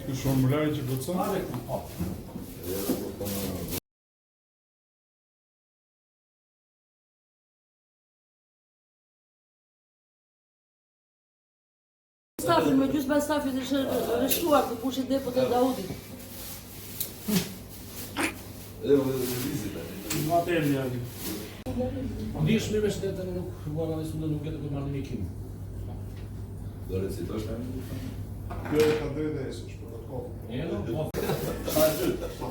Ky formulari që plotson? Stafin me gjysma stafit është rishtuar të pushit depot e Daudit. Material yani. Ndihesh mirë me shtetin nuk bëra dhe sundë nuk e të marrë një kim. Do recitosh tani? Kjo e ka drejtë e është protokoll. Po.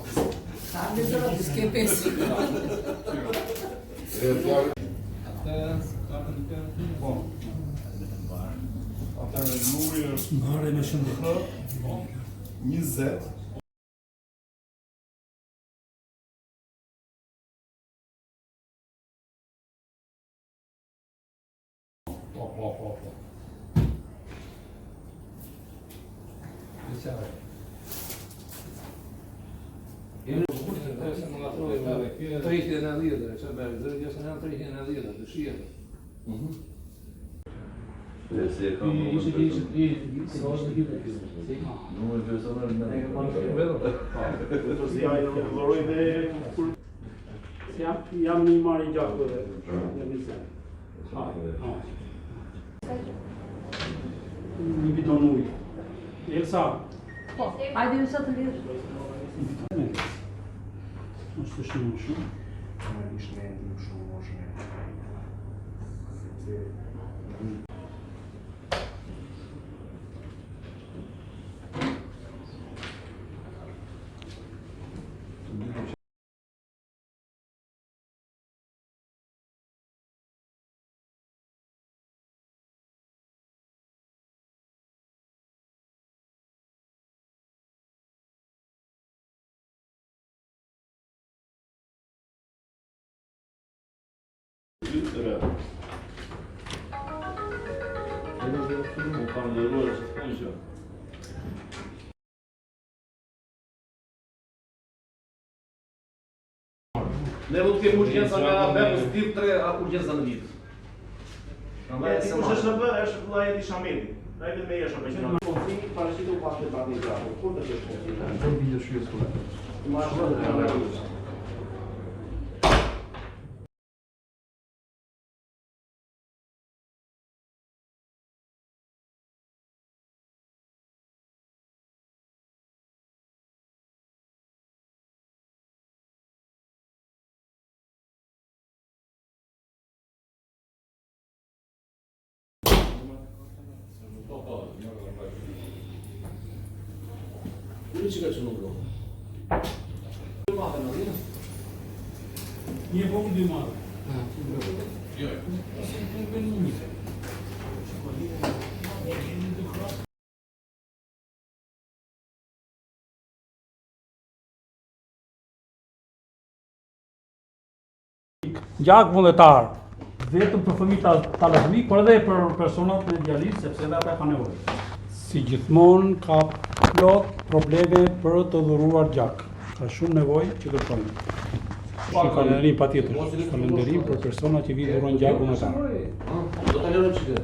Ka në zërë të s'ke pesi. Po. Atëherë numri është Marrë me shëndet. 20. Po. Tërheqjen e lidhave, çfarë bëj? Zërgjesa janë tërheqjen e lidhave, të shihet. Numër personal Jam një marrë gjatë një bidon ujë. Elsa. Po, hajde ju sa të lidhë. Është shumë shumë. Ne do të kemi urgjenca nga B pozitiv 3 apo urgjenca në vit. Kush është në B është vllai i Shamedit. Ai vetëm e jashtë me konfi, parashitu pas të patë gjatë. Kur të kesh konfi? Do video shqyrës këtu. Ma shkruaj. Që ka që nuk do? Dy madhe në dhina? Një vogël dy madhe. Jo. Gjak vullnetar, vetëm për fëmijët talazmik, por edhe për personat me dializë, sepse edhe ata kanë nevojë. Si gjithmonë ka plot probleme për të dhuruar gjak. Ka shumë nevojë që kërkojnë. Falënderim patjetër. Falënderim për personat që vi dhurojnë gjak vullnetar. Do ta lërojmë çike.